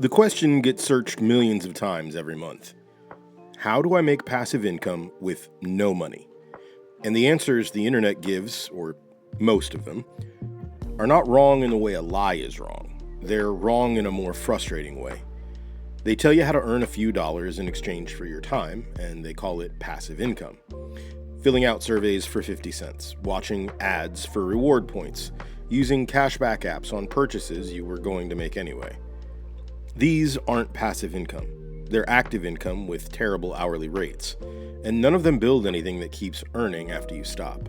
The question gets searched millions of times every month. How do I make passive income with no money? And the answers the internet gives, or most of them, are not wrong in the way a lie is wrong. They're wrong in a more frustrating way. They tell you how to earn a few dollars in exchange for your time, and they call it passive income. Filling out surveys for 50 cents, watching ads for reward points, using cashback apps on purchases you were going to make anyway. These aren't passive income. They're active income with terrible hourly rates, and none of them build anything that keeps earning after you stop.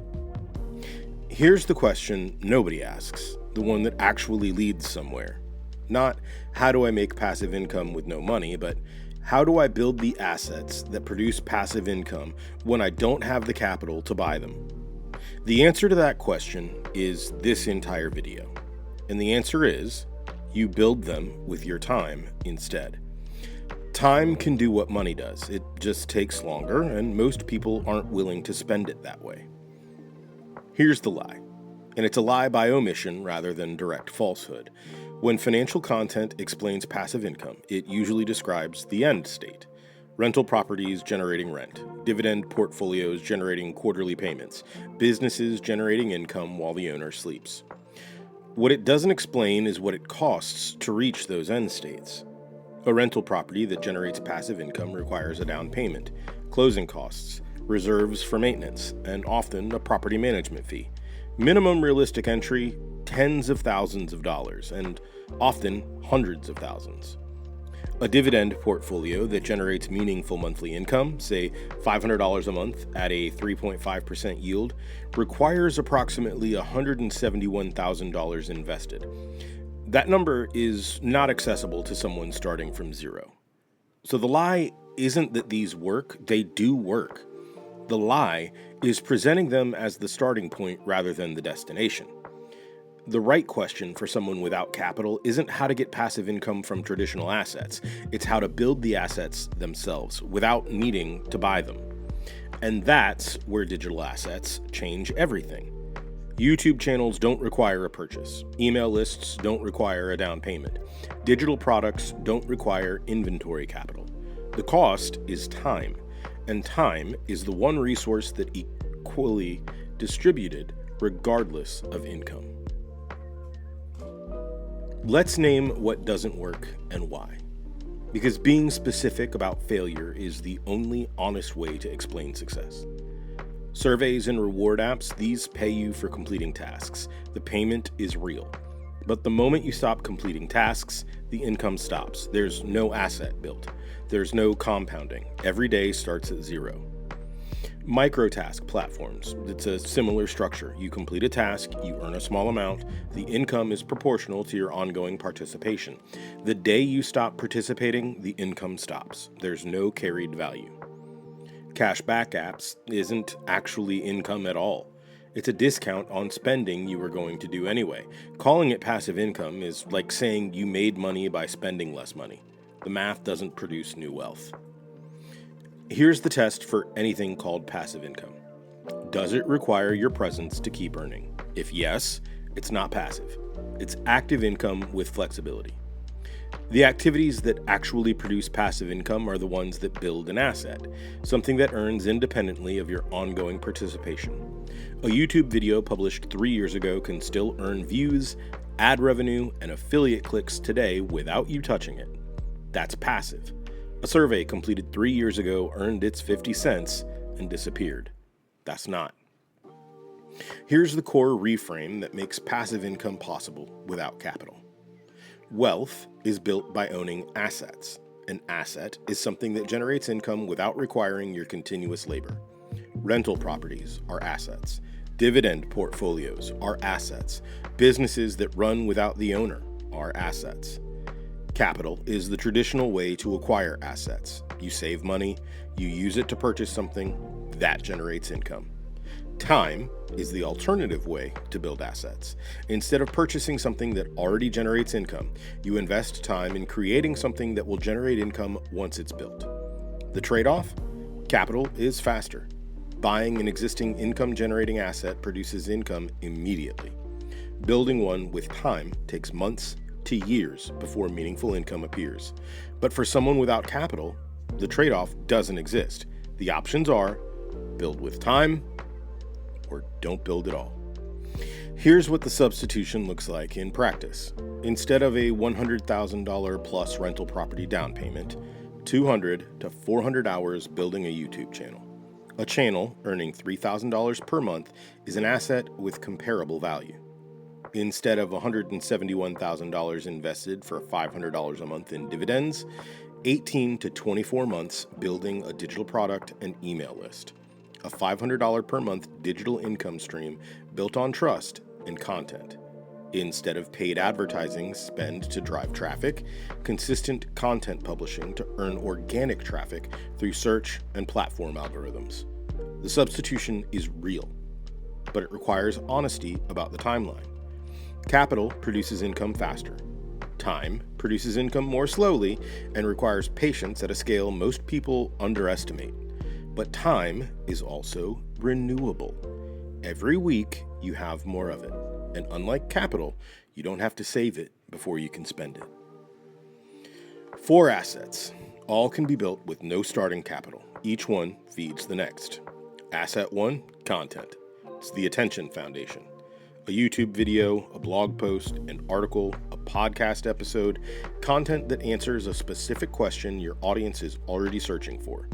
Here's the question nobody asks, the one that actually leads somewhere. Not, how do I make passive income with no money, but how do I build the assets that produce passive income when I don't have the capital to buy them? The answer to that question is this entire video. And the answer is, you build them with your time instead. Time can do what money does. It just takes longer, and most people aren't willing to spend it that way. Here's the lie. And it's a lie by omission rather than direct falsehood. When financial content explains passive income, it usually describes the end state. Rental properties generating rent, dividend portfolios generating quarterly payments, businesses generating income while the owner sleeps. What it doesn't explain is what it costs to reach those end states. A rental property that generates passive income requires a down payment, closing costs, reserves for maintenance, and often a property management fee. Minimum realistic entry, tens of thousands of dollars, and often hundreds of thousands. A dividend portfolio that generates meaningful monthly income, say $500 a month at a 3.5% yield, requires approximately $171,000 invested. That number is not accessible to someone starting from zero. So the lie isn't that these work, they do work. The lie is presenting them as the starting point rather than the destination. The right question for someone without capital isn't how to get passive income from traditional assets. It's how to build the assets themselves without needing to buy them. And that's where digital assets change everything. YouTube channels don't require a purchase. Email lists don't require a down payment. Digital products don't require inventory capital. The cost is time, and time is the one resource that equally distributed regardless of income. Let's name what doesn't work and why. Because being specific about failure is the only honest way to explain success. Surveys and reward apps, these pay you for completing tasks. The payment is real. But the moment you stop completing tasks, the income stops. There's no asset built. There's no compounding. Every day starts at zero. Microtask platforms, it's a similar structure. You complete a task, you earn a small amount, the income is proportional to your ongoing participation. The day you stop participating, the income stops. There's no carried value. Cashback apps isn't actually income at all. It's a discount on spending you were going to do anyway. Calling it passive income is like saying you made money by spending less money. The math doesn't produce new wealth. Here's the test for anything called passive income. Does it require your presence to keep earning? If yes, it's not passive. It's active income with flexibility. The activities that actually produce passive income are the ones that build an asset, something that earns independently of your ongoing participation. A YouTube video published 3 years ago can still earn views, ad revenue, and affiliate clicks today without you touching it. That's passive. A survey completed 3 years ago earned its 50 cents and disappeared. That's not. Here's the core reframe that makes passive income possible without capital. Wealth is built by owning assets. An asset is something that generates income without requiring your continuous labor. Rental properties are assets. Dividend portfolios are assets. Businesses that run without the owner are assets. Capital is the traditional way to acquire assets. You save money, you use it to purchase something, that generates income. Time is the alternative way to build assets. Instead of purchasing something that already generates income, you invest time in creating something that will generate income once it's built. The trade-off? Capital is faster. Buying an existing income-generating asset produces income immediately. Building one with time takes months to years before meaningful income appears. But for someone without capital, the trade-off doesn't exist. The options are build with time or don't build at all. Here's what the substitution looks like in practice. Instead of a $100,000 plus rental property down payment, 200 to 400 hours building a YouTube channel. A channel earning $3,000 per month is an asset with comparable value. Instead of $171,000 invested for $500 a month in dividends, 18 to 24 months building a digital product and email list. A $500 per month digital income stream built on trust and content. Instead of paid advertising spend to drive traffic, consistent content publishing to earn organic traffic through search and platform algorithms. The substitution is real, but it requires honesty about the timeline. Capital produces income faster. Time produces income more slowly and requires patience at a scale most people underestimate. But time is also renewable. Every week, you have more of it. And unlike capital, you don't have to save it before you can spend it. 4 assets. All can be built with no starting capital. Each one feeds the next. Asset 1, content. It's the attention foundation. A YouTube video, a blog post, an article, a podcast episode, content that answers a specific question your audience is already searching for.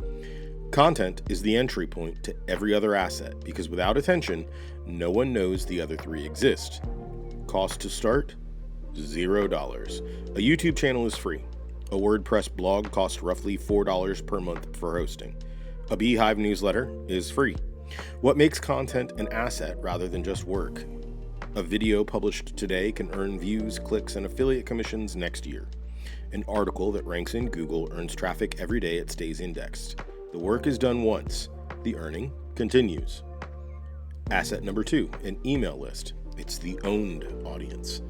Content is the entry point to every other asset because without attention, no one knows the other 3 exist. Cost to start? $0. A YouTube channel is free. A WordPress blog costs roughly $4 per month for hosting. A Beehive newsletter is free. What makes content an asset rather than just work? A video published today can earn views, clicks, and affiliate commissions next year. An article that ranks in Google earns traffic every day it stays indexed. The work is done once. The earning continues. Asset number 2, an email list. It's the owned audience.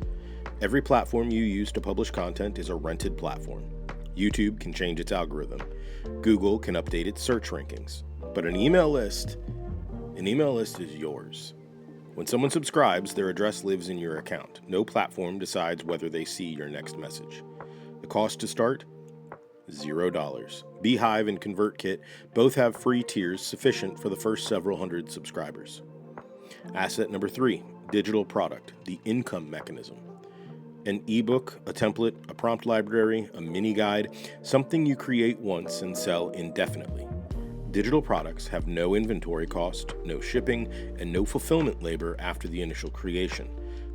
Every platform you use to publish content is a rented platform. YouTube can change its algorithm. Google can update its search rankings. But an email list is yours. When someone subscribes, their address lives in your account. No platform decides whether they see your next message. The cost to start? $0. Beehive and ConvertKit both have free tiers sufficient for the first several hundred subscribers. Asset number 3, digital product, the income mechanism. An ebook, a template, a prompt library, a mini guide, something you create once and sell indefinitely. Digital products have no inventory cost, no shipping, and no fulfillment labor after the initial creation.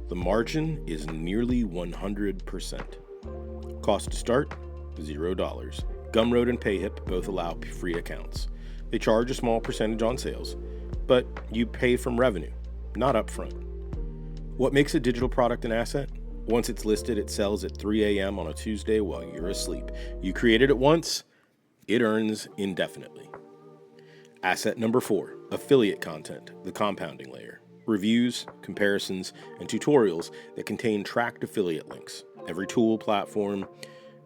The margin is nearly 100%. Cost to start? $0. Gumroad and PayHip both allow free accounts. They charge a small percentage on sales, but you pay from revenue, not upfront. What makes a digital product an asset? Once it's listed, it sells at 3 a.m. on a Tuesday while you're asleep. You created it once, it earns indefinitely. Asset number 4, affiliate content, the compounding layer. Reviews, comparisons, and tutorials that contain tracked affiliate links. Every tool, platform,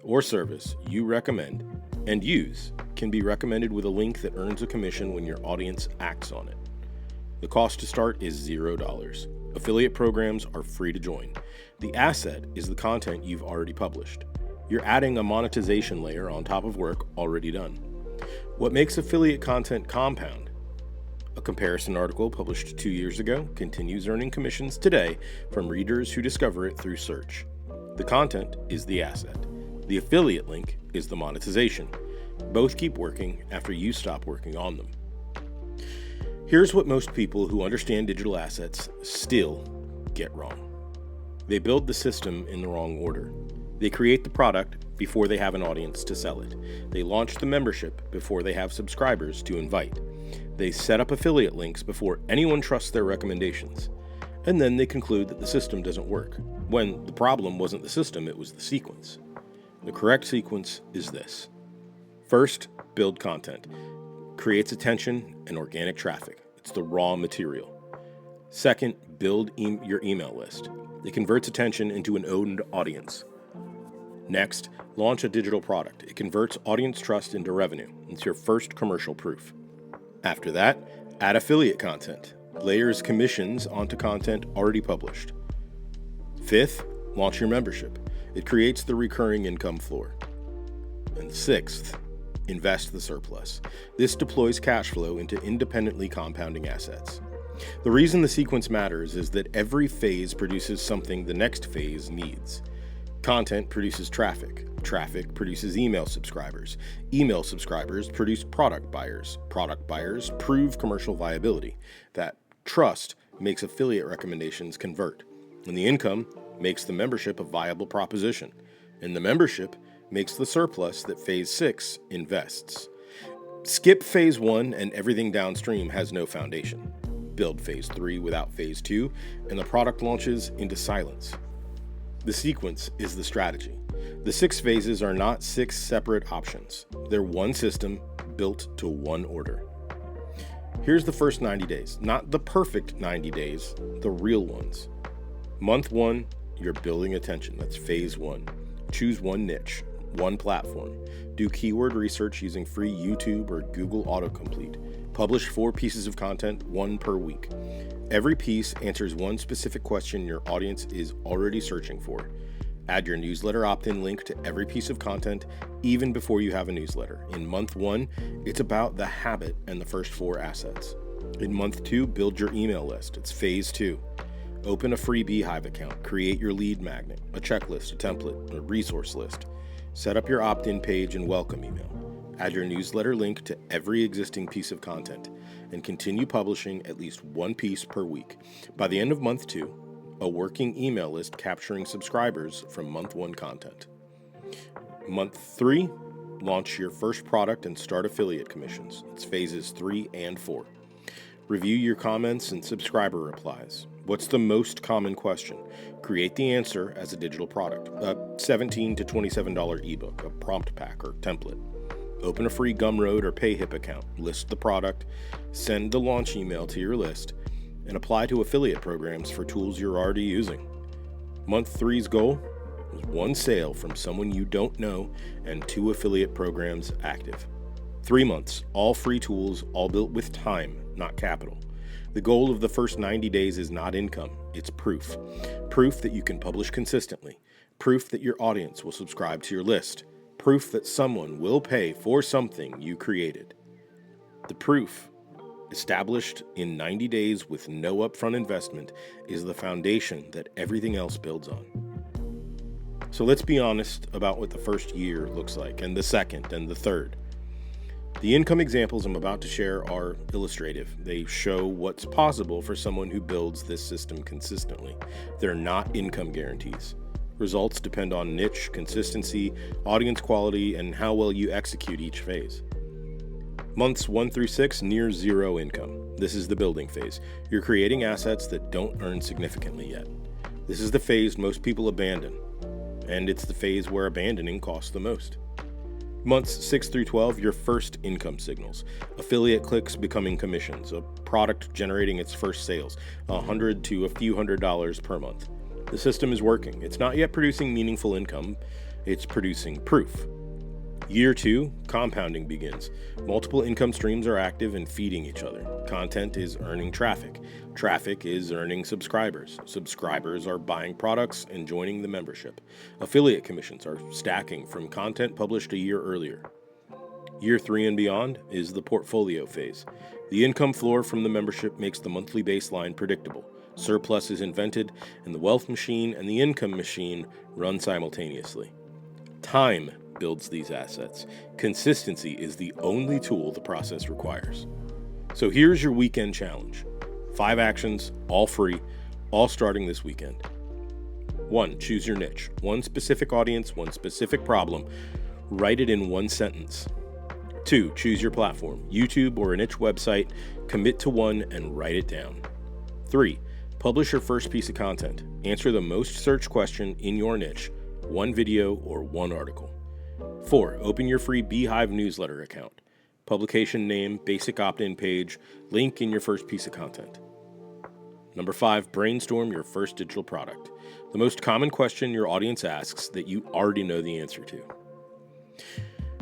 or service you recommend and use can be recommended with a link that earns a commission when your audience acts on it. The cost to start is $0. Affiliate programs are free to join. The asset is the content you've already published. You're adding a monetization layer on top of work already done. What makes affiliate content compound? A comparison article published 2 years ago continues earning commissions today from readers who discover it through search. The content is the asset. The affiliate link is the monetization. Both keep working after you stop working on them. Here's what most people who understand digital assets still get wrong. They build the system in the wrong order. They create the product before they have an audience to sell it. They launch the membership before they have subscribers to invite. They set up affiliate links before anyone trusts their recommendations. And then they conclude that the system doesn't work, when the problem wasn't the system, it was the sequence. The correct sequence is this. First, build content. Creates attention and organic traffic. It's the raw material. Second, build your email list. It converts attention into an owned audience. Next, launch a digital product. It converts audience trust into revenue. It's your first commercial proof. After that, add affiliate content. Layers commissions onto content already published. Fifth, launch your membership. It creates the recurring income floor. And sixth, invest the surplus. This deploys cash flow into independently compounding assets. The reason the sequence matters is that every phase produces something the next phase needs. Content produces traffic. Traffic produces email subscribers. Email subscribers produce product buyers. Product buyers prove commercial viability. That trust makes affiliate recommendations convert. And the income makes the membership a viable proposition. And the membership makes the surplus that phase 6 invests. Skip phase 1 and everything downstream has no foundation. Build phase 3 without phase 2, and the product launches into silence. The sequence is the strategy. The 6 phases are not 6 separate options. They're one system built to one order. Here's the first 90 days. Not the perfect 90 days, the real ones. Month 1, you're building attention. That's phase 1. Choose one niche, one platform. Do keyword research using free YouTube or Google autocomplete. Publish 4 pieces of content, 1 per week. Every piece answers one specific question your audience is already searching for. Add your newsletter opt-in link to every piece of content, even before you have a newsletter. In month 1, it's about the habit and the first 4 assets. In month 2, build your email list. It's phase 2. Open a free Beehive account. Create your lead magnet, a checklist, a template, a resource list. Set up your opt-in page and welcome email. Add your newsletter link to every existing piece of content, and continue publishing at least 1 piece per week. By the end of month 2, a working email list capturing subscribers from month 1 content. Month 3, launch your first product and start affiliate commissions. It's phases 3 and 4. Review your comments and subscriber replies. What's the most common question? Create the answer as a digital product, a $17 to $27 ebook, a prompt pack or template. Open a free Gumroad or PayHip account, list the product, send the launch email to your list, and apply to affiliate programs for tools you're already using. Month 3's goal was 1 sale from someone you don't know and 2 affiliate programs active. 3 months, all free tools, all built with time, not capital. The goal of the first 90 days is not income, it's proof. Proof that you can publish consistently. Proof that your audience will subscribe to your list. Proof that someone will pay for something you created. The proof, established in 90 days with no upfront investment, is the foundation that everything else builds on. So let's be honest about what the first year looks like, and the second, and the third. The income examples I'm about to share are illustrative. They show what's possible for someone who builds this system consistently. They're not income guarantees. Results depend on niche, consistency, audience quality, and how well you execute each phase. Months 1 through 6, near zero income. This is the building phase. You're creating assets that don't earn significantly yet. This is the phase most people abandon, and it's the phase where abandoning costs the most. Months 6 through 12, your first income signals. Affiliate clicks becoming commissions, a product generating its first sales, $100 to a few $100s per month. The system is working. It's not yet producing meaningful income. It's producing proof. Year 2, compounding begins. Multiple income streams are active and feeding each other. Content is earning traffic. Traffic is earning subscribers. Subscribers are buying products and joining the membership. Affiliate commissions are stacking from content published a year earlier. Year 3 and beyond is the portfolio phase. The income floor from the membership makes the monthly baseline predictable. Surplus is invented, and the wealth machine and the income machine run simultaneously. Time builds these assets. Consistency is the only tool the process requires. So here's your weekend challenge. 5 actions, all free, all starting this weekend. 1, choose your niche. 1 specific audience, 1 specific problem. Write it in 1 sentence. 2, choose your platform. YouTube or a niche website. Commit to 1 and write it down. 3, publish your first piece of content. Answer the most searched question in your niche. 1 video or 1 article. 4, open your free Beehive newsletter account. Publication name, basic opt-in page, link in your first piece of content. Number 5, brainstorm your first digital product. The most common question your audience asks that you already know the answer to.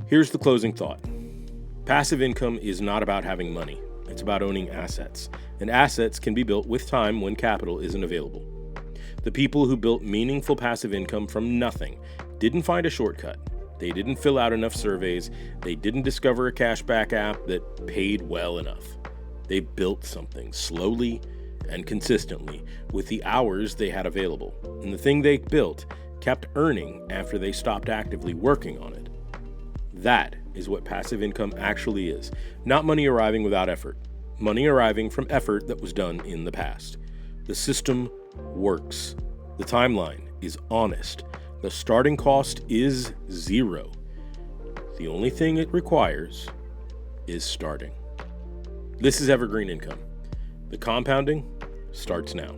Here's the closing thought. Passive income is not about having money. It's about owning assets. And assets can be built with time when capital isn't available. The people who built meaningful passive income from nothing didn't find a shortcut. They didn't fill out enough surveys. They didn't discover a cashback app that paid well enough. They built something slowly and consistently with the hours they had available. And the thing they built kept earning after they stopped actively working on it. That is what passive income actually is. Not money arriving without effort. Money arriving from effort that was done in the past. The system works. The timeline is honest. The starting cost is zero. The only thing it requires is starting. This is Evergreen Income. The compounding starts now.